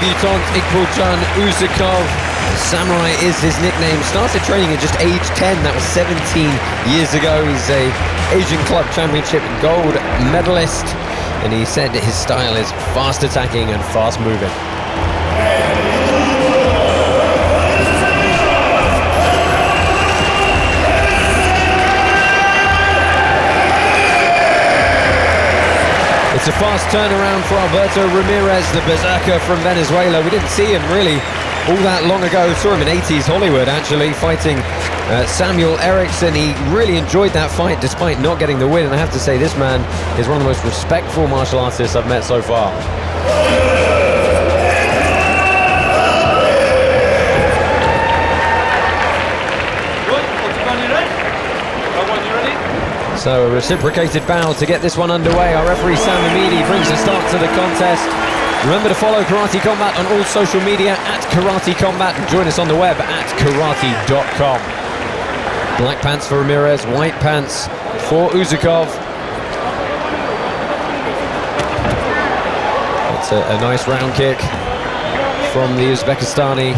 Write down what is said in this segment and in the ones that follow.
debutant Ikboljon Uzakov. Samurai is his nickname. Started training at just age 10. That was 17 years ago. He's a Asian Club Championship gold medalist, and he said his style is fast attacking and fast moving. It's a fast turnaround for Alberto Ramirez, the berserker from Venezuela. We didn't see him really all that long ago. Saw him in 80s Hollywood, actually, fighting Samuel Eriksson. He really enjoyed that fight despite not getting the win. And I have to say, this man is one of the most respectful martial artists I've met so far. So a reciprocated bow to get this one underway. Our referee Sam Amidi brings a start to the contest. Remember to follow Karate Combat on all social media at Karate Combat, and join us on the web at karate.com. Black pants for Ramirez, white pants for Uzakov. It's a nice round kick from the Uzbekistani.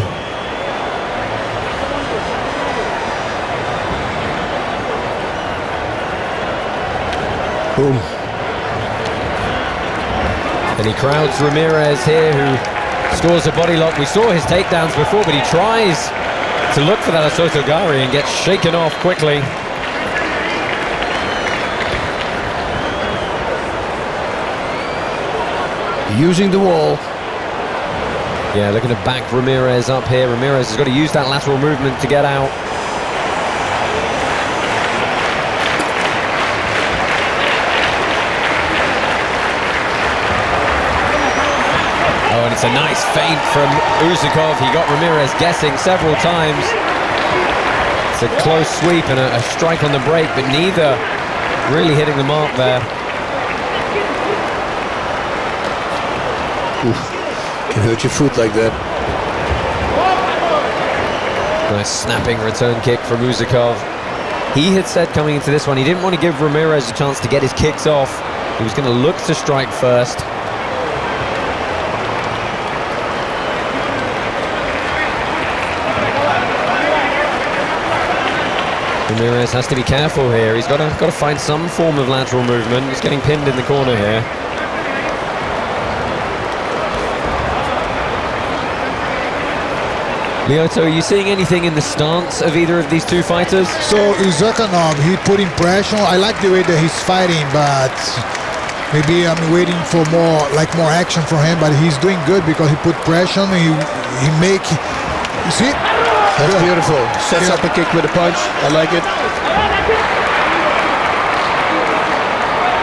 Boom. And he crowds Ramirez here, who scores a body lock. We saw his takedowns before, but he tries to look for that Asotogari and gets shaken off quickly. Using the wall. Yeah, looking to back Ramirez up here. Ramirez has got to use that lateral movement to get out. It's a nice feint from Uzakov. He got Ramirez guessing several times. It's a close sweep and a strike on the break, but neither really hitting the mark there. Oof. Can hurt your foot like that. Nice snapping return kick from Uzakov. He had said coming into this one he didn't want to give Ramirez a chance to get his kicks off. He was going to look to strike first. Ramirez has to be careful here. He's got to find some form of lateral movement. He's getting pinned in the corner here. Lyoto, are you seeing anything in the stance of either of these two fighters? So Uzakov, he put in pressure. I like the way that he's fighting, but maybe I'm waiting for more action from him. But he's doing good because he put pressure. He make. You see? That's beautiful. Sets up a kick with a punch. I like it.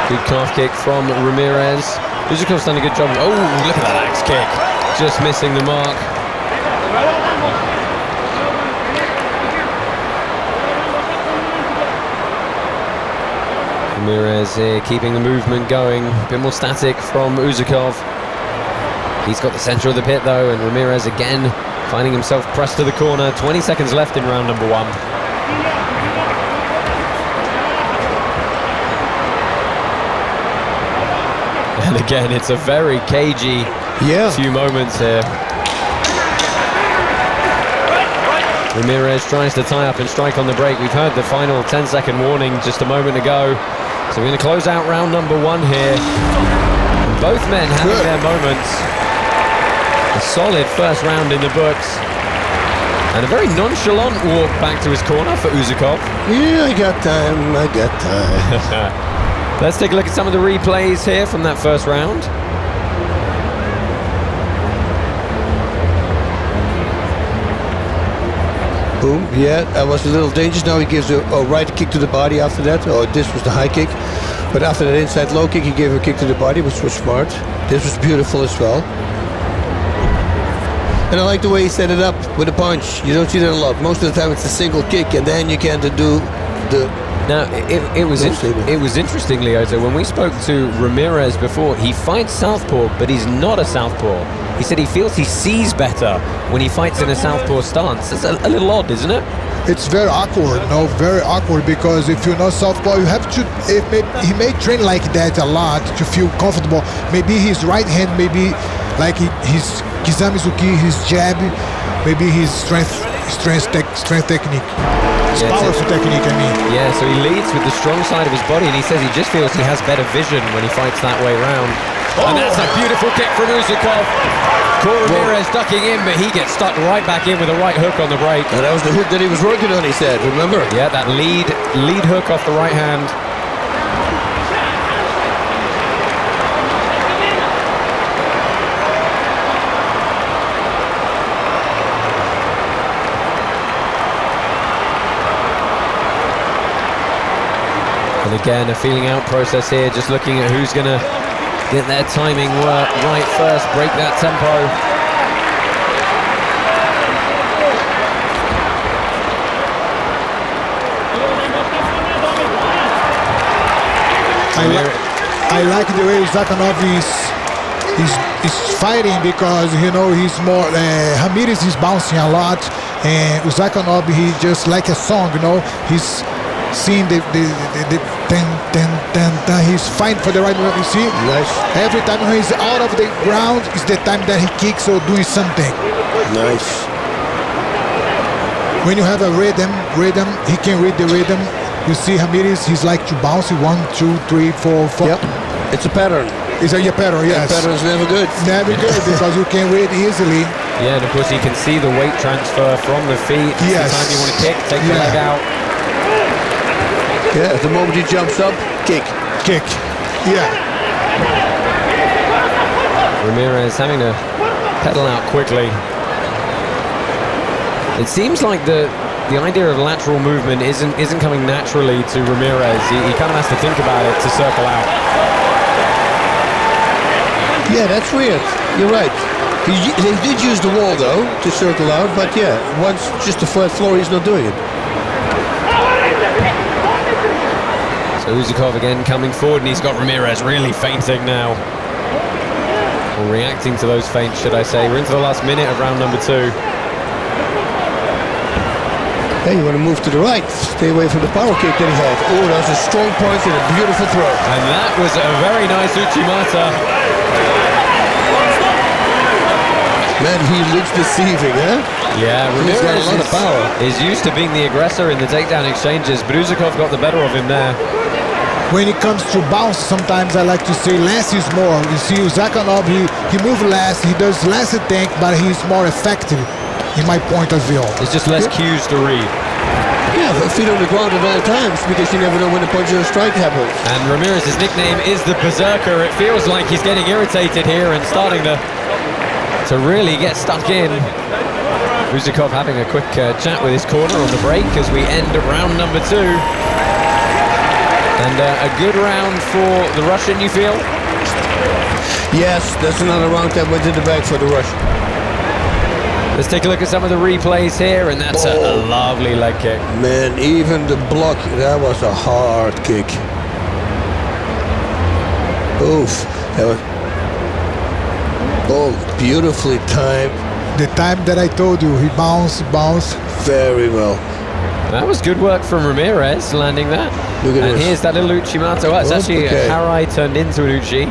Good calf kick from Ramirez. Uzakov's done a good job. Oh, look at that axe kick. Just missing the mark. Ramirez here keeping the movement going. A bit more static from Uzakov. He's got the center of the pit though, and Ramirez again finding himself pressed to the corner. 20 seconds left in round number one. And again, it's a very cagey few moments here. Ramirez tries to tie up and strike on the break. We've heard the final 10-second warning just a moment ago. So we're going to close out round number one here. Both men having their moments. A solid first round in the books. And a very nonchalant walk back to his corner for Uzakov. Yeah, I got time. Let's take a look at some of the replays here from that first round. Boom, yeah, that was a little dangerous. Now he gives a right kick to the body after that. Oh, this was the high kick. But after that inside low kick, he gave a kick to the body, which was smart. This was beautiful as well. And I like the way he set it up with a punch. You don't see that a lot. Most of the time it's a single kick, and then you can't do the... Now, it was interesting, Lyoto, when we spoke to Ramirez before, he fights southpaw, but he's not a southpaw. He said he feels he sees better when he fights in a southpaw stance. It's a little odd, isn't it? It's very awkward, very awkward, because if you're not southpaw, you have to, he may train like that a lot to feel comfortable. Maybe his right hand, maybe like he's Kizamizuki, his jab, maybe his strength technique. His powerful technique, I mean. Yeah, so he leads with the strong side of his body, and he says he just feels he has better vision when he fights that way round. And that's a beautiful kick from Uzakov. Ramirez ducking in, but he gets stuck right back in with a right hook on the break. And that was the hook that he was working on, he said, remember? Yeah, that lead hook off the right hand. And again, a feeling out process here, just looking at who's going to get their timing right first, break that tempo. I like the way Uzakov is fighting, because you know he's more Ramirez is bouncing a lot, and Uzakov, he just like a song, you know, he's seeing the he's fighting for the right moment. You see, Nice. every time he's out of the ground is the time that he kicks or doing something. Nice. When you have a rhythm, he can read the rhythm. You see Ramirez, he's like to bounce 1, 2, 3, 4, 5. Yep. It's a pattern. It's a pattern, yes. That pattern's never good. Never good, because you can read easily. Yeah, and of course you can see the weight transfer from the feet. Yes. The time you want to kick, take the leg out. Yeah, the moment he jumps up, kick. Kick. Yeah. Ramirez having to pedal out quickly. It seems like the idea of lateral movement isn't coming naturally to Ramirez. He kind of has to think about it to circle out. Yeah, that's weird. You're right. They did use the wall, though, to circle out, but yeah, once just a flat floor, he's not doing it. So Uzakov again coming forward, and he's got Ramirez really feinting now. Or reacting to those feints, should I say. We're into the last minute of round number 2. Hey, you want to move to the right. Stay away from the power kick that he had. Oh, that was a strong point and a beautiful throw. And that was a very nice Uchimata. Man, he looks deceiving, huh? Yeah, He's got a lot of power. is used to being the aggressor in the takedown exchanges, but Uzakov got the better of him there. When it comes to bounce, sometimes I like to say less is more. You see, Uzakov, he moves less, he does less attack, but he's more effective, in my point of view. There's just less cues to read. Yeah, feet on the ground at all times, because you never know when a punch or a strike happens. And Ramirez's nickname is the Berserker. It feels like he's getting irritated here and starting to really get stuck in. Uzakov having a quick chat with his corner on the break as we end round number 2. And a good round for the Russian, you feel? Yes, that's another round that went in the bag for the Russian. Let's take a look at some of the replays here, and that's a lovely leg kick. Man, even the block, that was a hard kick. Oof, that was... Oh, beautifully timed. The time that I told you, he bounced. Very well. That was good work from Ramirez, landing that. Look at and this. here's that little Uchimata. Well, it's actually okay. a Harai turned into an Uchi.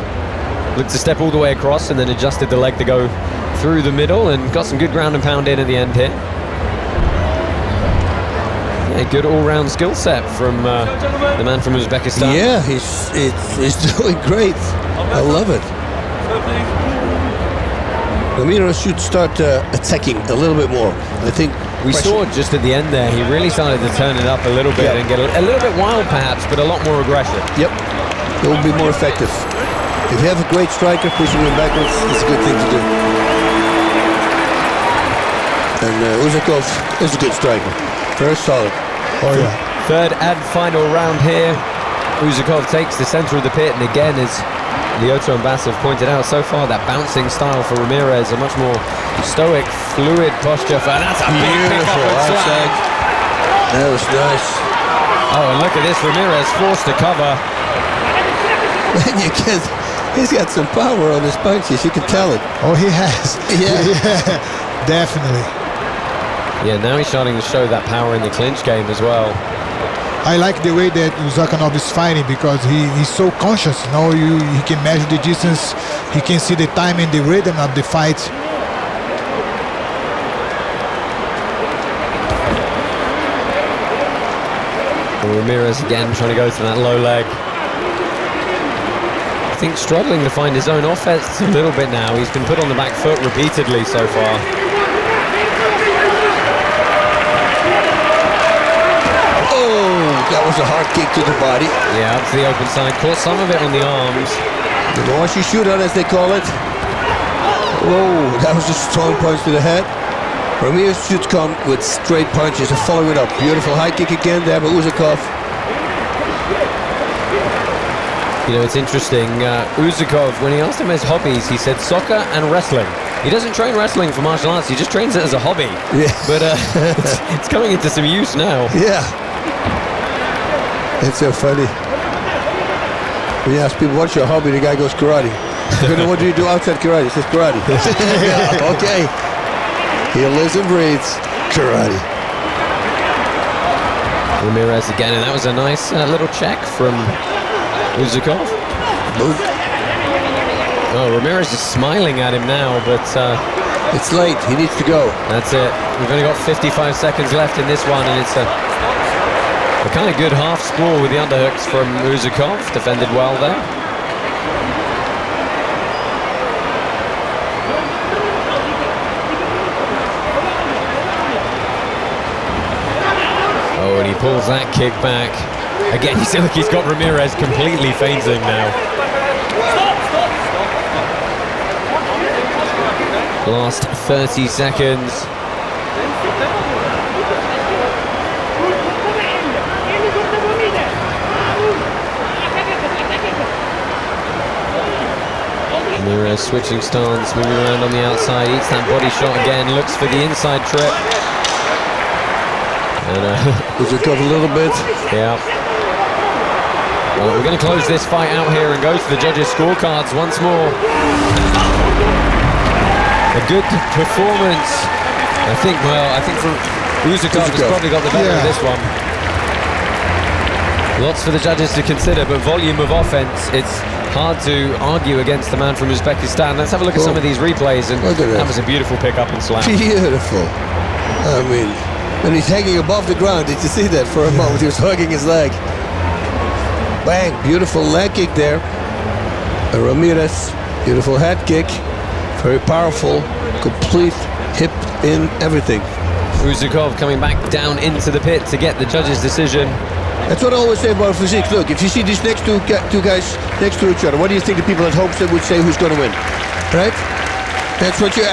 Looked to step all the way across and then adjusted the leg to go through the middle and got some good ground and pound in at the end here. Yeah, good all-round skill set from the man from Uzbekistan. Yeah, he's doing great. I love it. Ramirez should start attacking a little bit more. I think we saw just at the end there, he really started to turn it up a little bit and get a little bit wild perhaps, but a lot more aggressive. Yep, it will be more effective. If you have a great striker pushing him backwards, it's a good thing to do. And Uzakov is a good striker. Very solid. Oh yeah. Third and final round here. Uzakov takes the center of the pit, and again, as Lyoto and Bass have pointed out so far, that bouncing style for Ramirez, a much more stoic, fluid posture for, and that's a big pick up and slag. That was nice. Oh, and look at this, Ramirez forced to cover. He's got some power on his punches, you can tell it. Oh, he has. Yeah. Definitely. Yeah, now he's starting to show that power in the clinch game as well. I like the way that Uzakov is fighting, because he's so conscious. You know, he can measure the distance, he can see the time and the rhythm of the fight. And Ramirez again trying to go to that low leg. I think struggling to find his own offense a little bit now. He's been put on the back foot repeatedly so far. That was a hard kick to the body. Yeah, up to the open side. Caught some of it on the arms. The Marshy shootout, as they call it. Whoa, that was a strong punch to the head. Ramirez should come with straight punches and follow it up. Beautiful high kick again there by Uzakov. You know, it's interesting. Uzakov, when he asked him his hobbies, he said soccer and wrestling. He doesn't train wrestling for martial arts. He just trains it as a hobby. Yeah. But it's coming into some use now. Yeah. It's so funny. When you ask people, what's your hobby? The guy goes, karate. What do you do outside karate? He says, karate. Yeah, okay. He lives and breathes karate. Ramirez again, and that was a nice little check from Uzakov. Oh, Ramirez is smiling at him now, but... it's late. He needs to go. That's it. We've only got 55 seconds left in this one, and it's a kind of good half sprawl with the underhooks from Uzakov. Defended well there. Oh, and he pulls that kick back. Again, you see, look, he's got Ramirez completely fainting now. Last 30 seconds. Ramirez switching stance, moving around on the outside, eats that body shot again, looks for the inside trip. And Uzakov a little bit. yeah. Well, we're going to close this fight out here and go to the judges' scorecards once more. A good performance. I think from Uzakov has probably got the better of this one. Lots for the judges to consider, but volume of offense, it's hard to argue against the man from Uzbekistan. Let's have a look at some of these replays, and that was a beautiful pickup and slam. Beautiful. I mean, when he's hanging above the ground, did you see that for a moment? He was hugging his leg. Bang, beautiful leg kick there. And Ramirez, beautiful head kick. Very powerful, complete hip in everything. Uzakov coming back down into the pit to get the judge's decision. That's what I always say about physique. Look, if you see these next two guys next to each other, what do you think the people at home would say who's going to win? Right? That's what you...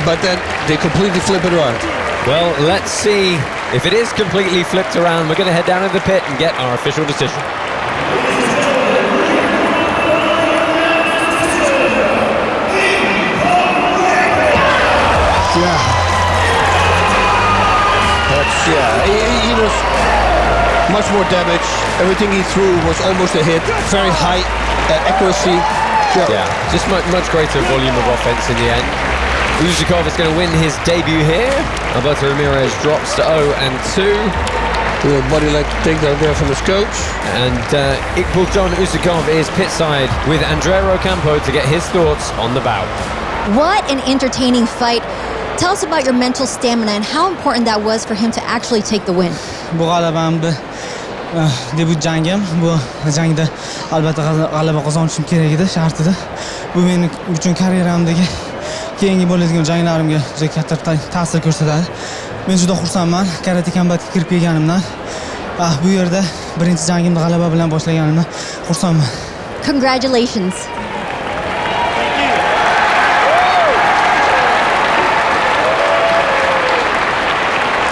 but then they completely flip it around. Well, let's see if it is completely flipped around. We're going to head down to the pit and get our official decision. He was much more damage. Everything he threw was almost a hit. Very high accuracy. Yeah, just much greater volume of offense in the end. Uzakov is going to win his debut here. Alberto Ramirez drops to 0-2. Little body leg takedown there from his coach. And Ikboljon Uzakov is pitside with Andrea Ocampo to get his thoughts on the bout. What an entertaining fight. Tell us about your mental stamina and how important that was for him to actually take the win. Bu g'alabamni debut jangim. Bu jangda albatta g'alaba qozonishim kerak edi, shart edi. Bu mening uchun karyeramdagi keyingi bo'ladigan janglarimga juda katta ta'sir ko'rsatadi. Men juda xursandman karate kombatga kirib kelganimdan. Bu yerda birinchi jangimni g'alaba bilan boshlaganimdan xursandman. Congratulations.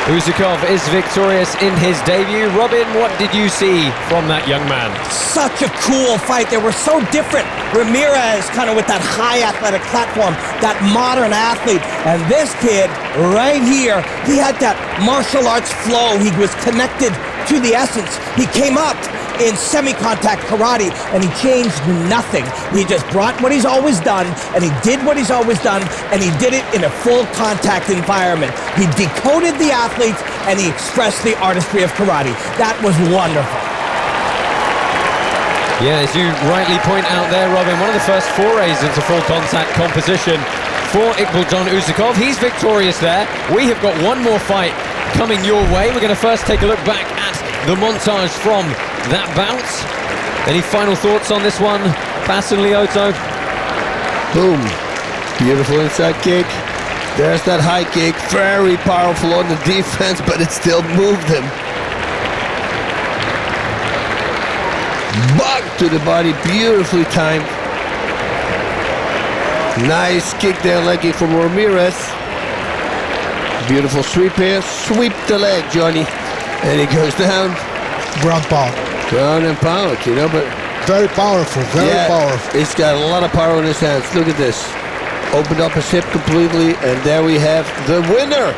Uzakov is victorious in his debut. Robin, what did you see from that young man? Such a cool fight. They were so different. Ramirez kind of with that high athletic platform, that modern athlete. And this kid right here, he had that martial arts flow. He was connected to the essence. He came up in semi-contact karate and he changed nothing. He just brought what he's always done and he did what he's always done and he did it in a full contact environment. He decoded the athletes and he expressed the artistry of karate. That was wonderful. Yeah, as you rightly point out there, Robin, one of the first forays into full contact composition for Ikboljon Uzakov. He's victorious there. We have got one more fight coming your way. We're going to first take a look back at the montage from that bout. Any final thoughts on this one, Bas and Lyoto? Boom. Beautiful inside kick. There's that high kick. Very powerful on the defense, but it still moved him. Bug to the body, beautifully timed. Nice kick there, leg kick from Ramirez. Beautiful sweep here. Sweep the leg, Johnny. And he goes down. Ground pound. Ground and pound, you know, but... Very powerful, very powerful. He's got a lot of power in his hands. Look at this. Opened up his hip completely, and there we have the winner.